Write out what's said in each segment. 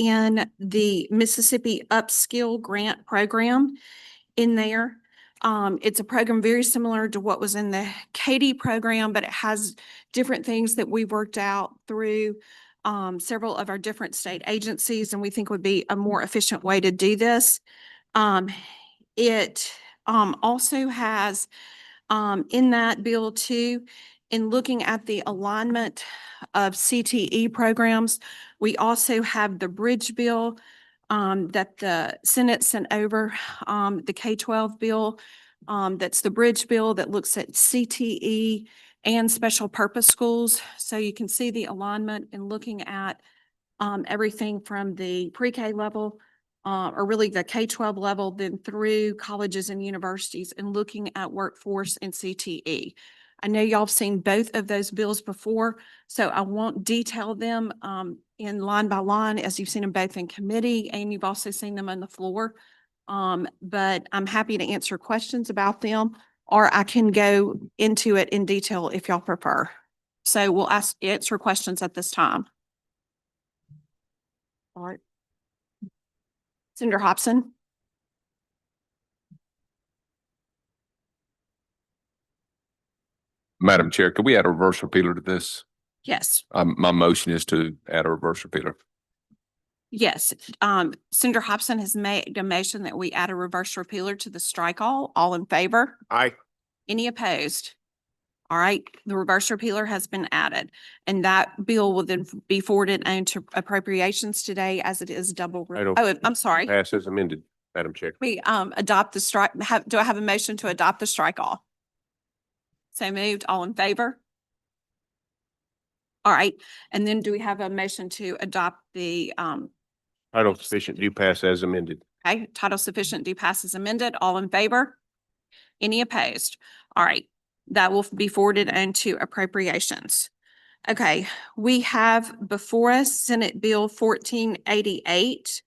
in the Mississippi Upskill Grant Program in there. It's a program very similar to what was in the Katie program, but it has different things that we worked out through several of our different state agencies, and we think would be a more efficient way to do this. It also has in that bill too, in looking at the alignment of CTE programs, we also have the bridge bill that the Senate sent over, the K-12 bill. That's the bridge bill that looks at CTE and special purpose schools. So you can see the alignment in looking at everything from the pre-K level, or really the K-12 level, then through colleges and universities, and looking at workforce and CTE. I know y'all have seen both of those bills before, so I won't detail them in line by line as you've seen them both in committee, and you've also seen them on the floor. But I'm happy to answer questions about them, or I can go into it in detail if y'all prefer. So we'll answer questions at this time. All right. Senator Hobson. Madam Chair, could we add a reverse repealer to this? Yes. My motion is to add a reverse repealer. Yes. Senator Hobson has made a motion that we add a reverse repealer to the strike all. All in favor? Aye. Any opposed? All right, the reverse repealer has been added, and that bill will then be forwarded on to appropriations today as it is double. Oh, I'm sorry. Pass as amended, Madam Chair. We adopt the strike. Do I have a motion to adopt the strike all? So moved. All in favor? All right, and then do we have a motion to adopt the Title sufficient do pass as amended. Okay, title sufficient do pass as amended. All in favor? Any opposed? All right, that will be forwarded into appropriations. Okay, we have before us Senate Bill 1488.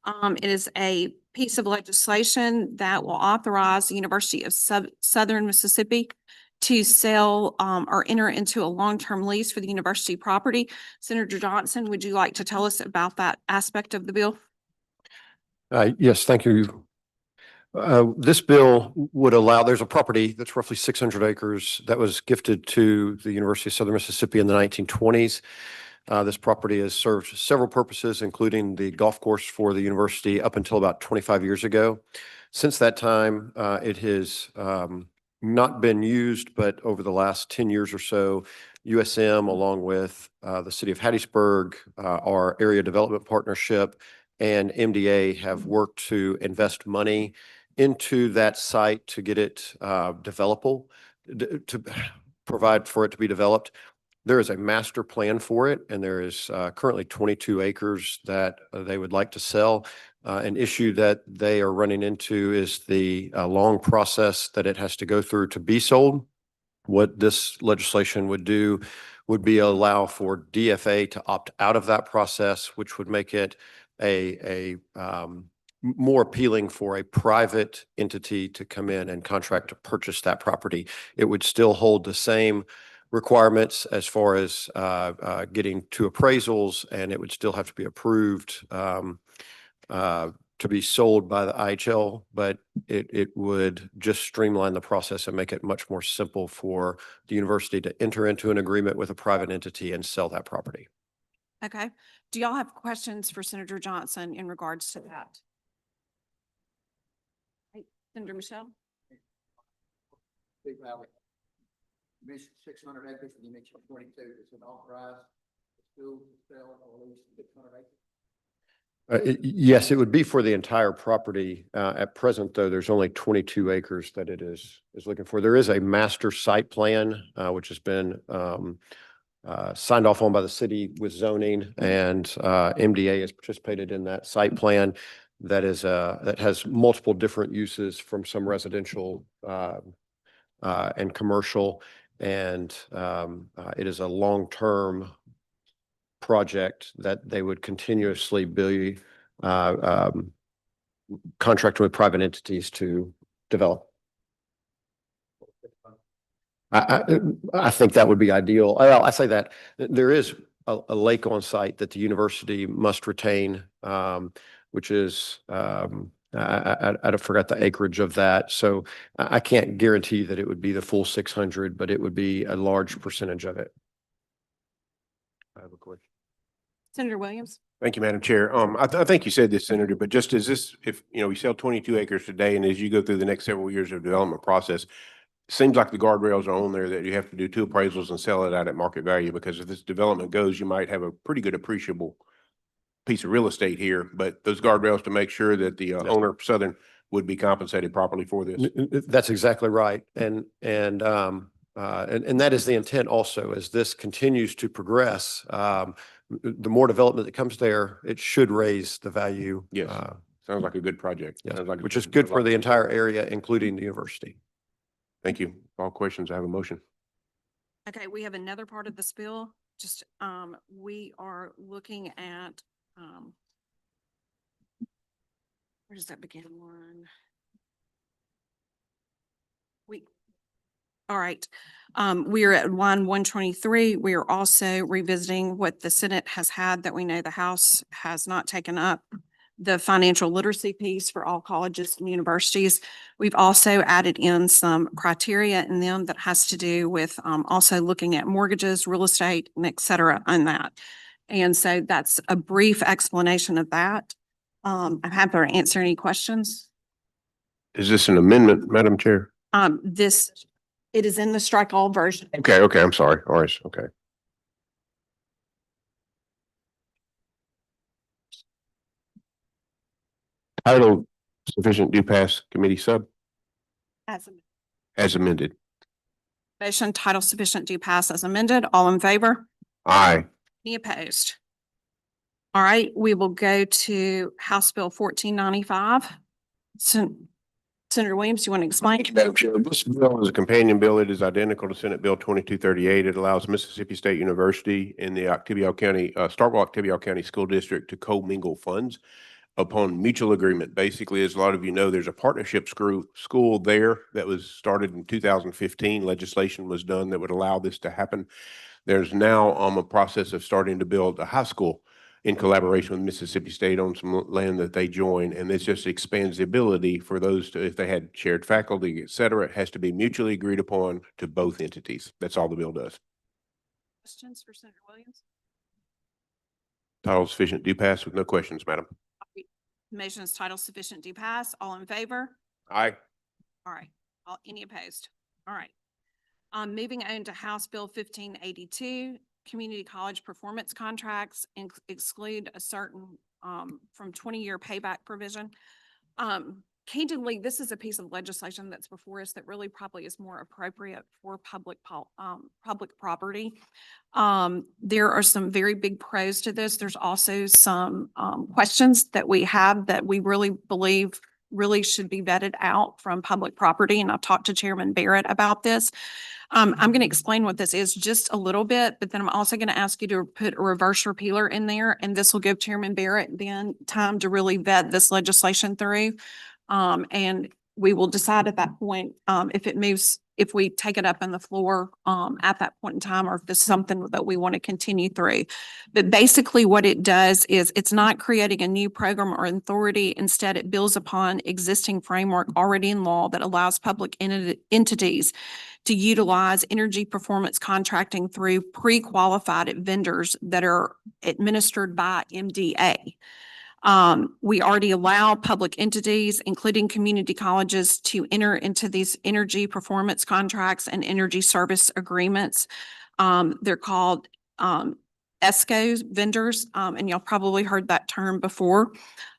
It is a piece of legislation that will authorize the University of Southern Mississippi to sell or enter into a long-term lease for the university property. Senator Johnson, would you like to tell us about that aspect of the bill? Yes, thank you. This bill would allow, there's a property that's roughly 600 acres that was gifted to the University of Southern Mississippi in the 1920s. This property has served several purposes, including the golf course for the university up until about 25 years ago. Since that time, it has not been used, but over the last 10 years or so, USM, along with the city of Hattiesburg, our area development partnership, and MDA have worked to invest money into that site to get it developable, to provide for it to be developed. There is a master plan for it, and there is currently 22 acres that they would like to sell. An issue that they are running into is the long process that it has to go through to be sold. What this legislation would do would be allow for DFA to opt out of that process, which would make it a more appealing for a private entity to come in and contract to purchase that property. It would still hold the same requirements as far as getting to appraisals, and it would still have to be approved to be sold by the IHL, but it would just streamline the process and make it much more simple for the university to enter into an agreement with a private entity and sell that property. Okay. Do y'all have questions for Senator Johnson in regards to that? Hey, Senator Michelle? Big Valley. You mentioned 600 acres and you mentioned 22. Is it authorized to sell or lease 600 acres? Yes, it would be for the entire property. At present, though, there's only 22 acres that it is looking for. There is a master site plan, which has been signed off on by the city with zoning, and MDA has participated in that site plan. That has multiple different uses, from some residential and commercial, and it is a long-term project that they would continuously be contracting with private entities to develop. I think that would be ideal. Well, I say that there is a lake on site that the university must retain, which is, I forgot the acreage of that. So I can't guarantee that it would be the full 600, but it would be a large percentage of it. I have a question. Senator Williams? Thank you, Madam Chair. I think you said this, Senator, but just as this, if, we sell 22 acres today, and as you go through the next several years of development process, seems like the guardrails are on there that you have to do 2 appraisals and sell it out at market value, because if this development goes, you might have a pretty good appreciable piece of real estate here, but those guardrails to make sure that the owner of Southern would be compensated properly for this. That's exactly right. And that is the intent also, as this continues to progress. The more development that comes there, it should raise the value. Yes. Sounds like a good project. Yeah, Sounds like which is good for the entire area, including the university. Thank you. All questions, I have a motion. Okay, we have another part of this bill. Just, we are looking at, where does that begin? All right. We are at line 123. We are also revisiting what the Senate has had that we know the House has not taken up, the financial literacy piece for all colleges and universities. We've also added in some criteria in them that has to do with also looking at mortgages, real estate, and et cetera on that. And so that's a brief explanation of that. I'm happy to answer any questions. Is this an amendment, Madam Chair? It is in the strike all version. Okay, I'm sorry. All right, okay. Title sufficient due pass committee sub as amended. Motion title sufficient due pass as amended. All in favor? Aye. Any opposed? All right, we will go to House Bill 1495. Senator Williams, do you want to explain? Thank you, Madam Chair. This bill is a companion bill. It is identical to Senate Bill 2238. It allows Mississippi State University and the Octavio County, Starkville-Octavio County School District to commingle funds upon mutual agreement. Basically, as a lot of you know, there's a partnership school there that was started in 2015. Legislation was done that would allow this to happen. There's now a process of starting to build a high school in collaboration with Mississippi State on some land that they join. And this just expands the ability for those to, if they had shared faculty, et cetera, it has to be mutually agreed upon to both entities. That's all the bill does. Questions for Senator Williams? Title sufficient due pass with no questions, Madam. Motion is title sufficient due pass. All in favor? Aye. All right. Any opposed? All right. Moving on to House Bill 1582, community college performance contracts exclude a certain from 20-year payback provision. Candidly, this is a piece of legislation that's before us that really probably is more appropriate for public property. There are some very big pros to this. There's also some questions that we have that we really believe really should be vetted out from public property. And I've talked to Chairman Barrett about this. I'm going to explain what this is just a little bit, but then I'm also going to ask you to put a reverse repealer in there, and this will give Chairman Barrett then time to really vet this legislation through. And we will decide at that point, if it moves, if we take it up on the floor, at that point in time, or if this is something that we want to continue through. But basically what it does is it's not creating a new program or authority. Instead, it builds upon existing framework already in law that allows public entities to utilize energy performance contracting through pre-qualified vendors that are administered by MDA. We already allow public entities, including community colleges, to enter into these energy performance contracts and energy service agreements. They're called ESCO vendors, and y'all probably heard that term before.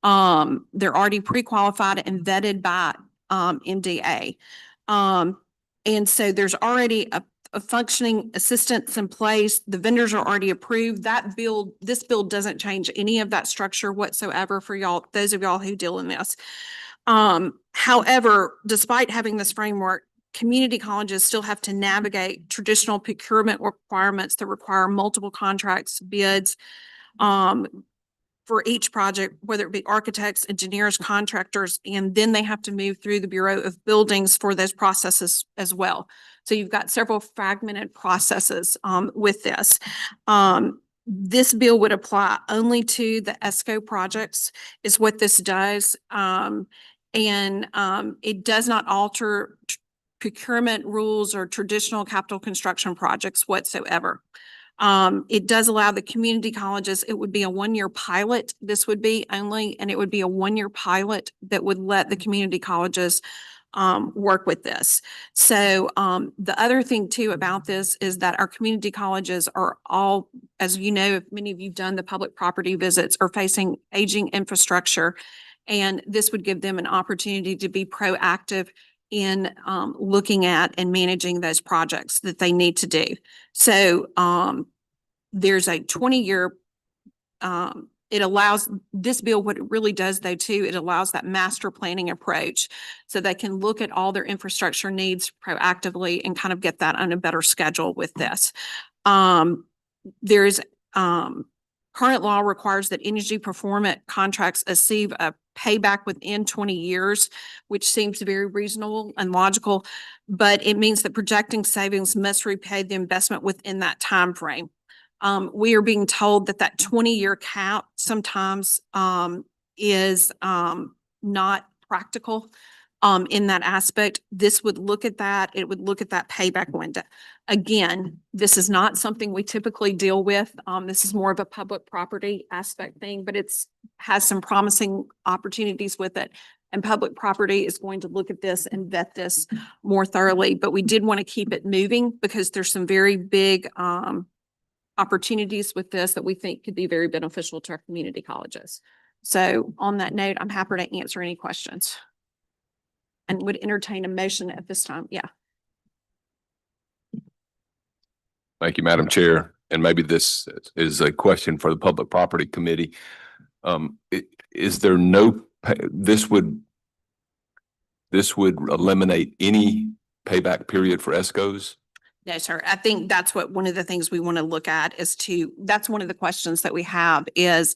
They're already pre-qualified and vetted by MDA. And so there's already a functioning assistance in place. The vendors are already approved. This bill doesn't change any of that structure whatsoever for y'all, those of y'all who deal in this. However, despite having this framework, community colleges still have to navigate traditional procurement requirements that require multiple contracts, bids, for each project, whether it be architects, engineers, contractors, and then they have to move through the Bureau of Buildings for those processes as well. So you've got several fragmented processes with this. This bill would apply only to the ESCO projects is what this does. It does not alter procurement rules or traditional capital construction projects whatsoever. It does allow the community colleges, it would be a one-year pilot. This would be only, and it would be a one-year pilot that would let the community colleges work with this. So, the other thing too about this is that our community colleges are all, as you know, if many of you've done the public property visits, are facing aging infrastructure. And this would give them an opportunity to be proactive in, looking at and managing those projects that they need to do. So, there's a 20-year, it allows, this bill, what it really does though too, it allows that master planning approach. So they can look at all their infrastructure needs proactively and kind of get that on a better schedule with this. There's, current law requires that energy performance contracts achieve a payback within 20 years, which seems very reasonable and logical, but it means that projecting savings must repay the investment within that time frame. We are being told that that 20-year cap sometimes is not practical in that aspect. This would look at that. It would look at that payback window. Again, this is not something we typically deal with. This is more of a public property aspect thing, but has some promising opportunities with it. And public property is going to look at this and vet this more thoroughly. But we did want to keep it moving because there's some very big opportunities with this that we think could be very beneficial to our community colleges. So on that note, I'm happy to answer any questions and would entertain a motion at this time. Yeah. Thank you, Madam Chair. And maybe this is a question for the Public Property Committee. Is there no, this would eliminate any payback period for ESCOs? No, sir. I think that's what one of the things we want to look at is that's one of the questions that we have is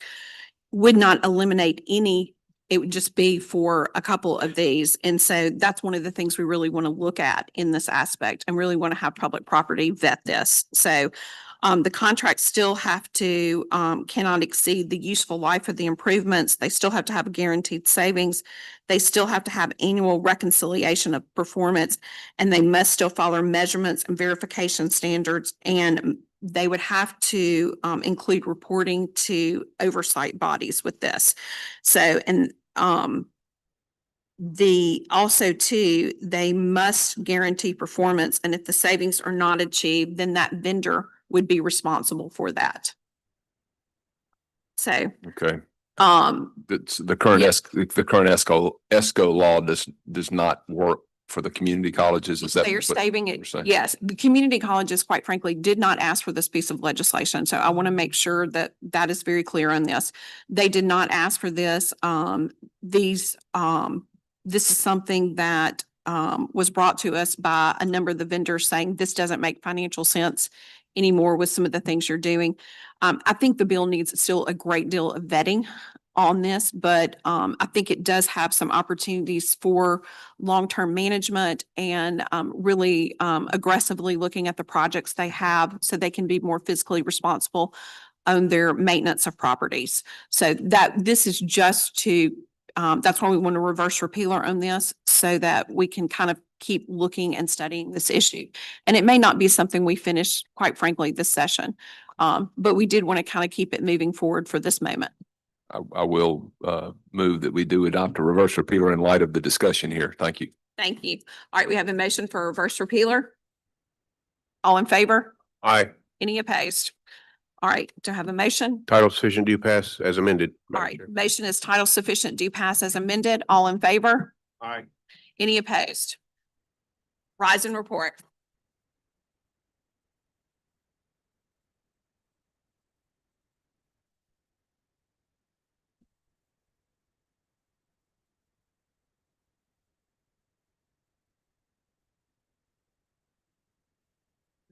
would not eliminate any. It would just be for a couple of these. And so that's one of the things we really want to look at in this aspect and really want to have public property vet this. So the contracts still have to, cannot exceed the useful life of the improvements. They still have to have a guaranteed savings. They still have to have annual reconciliation of performance, and they must still follow measurements and verification standards. And they would have to include reporting to oversight bodies with this. So, and also too, they must guarantee performance. And if the savings are not achieved, then that vendor would be responsible for that. So, Okay. Yes. The current ESCO law does not work for the community colleges. Is that they're what stating you're it. saying? Yes, the community colleges, quite frankly, did not ask for this piece of legislation. So I want to make sure that that is very clear on this. They did not ask for this. This is something that was brought to us by a number of the vendors saying this doesn't make financial sense anymore with some of the things you're doing. I think the bill needs still a great deal of vetting on this, but I think it does have some opportunities for long-term management and really aggressively looking at the projects they have so they can be more fiscally responsible on their maintenance of properties. So this is just to, that's why we want to reverse repealer on this so that we can kind of keep looking and studying this issue. And it may not be something we finish, quite frankly, this session, but we did want to kind of keep it moving forward for this moment. I will move that we do adopt a reverse repealer in light of the discussion here. Thank you. Thank you. All right, we have a motion for a reverse repealer. All in favor? Aye. Any opposed? All right, do I have a motion? Title sufficient due pass as amended. All Madam right, Chair. motion is title sufficient due pass as amended. All in favor? Aye. Any opposed? Rise and report.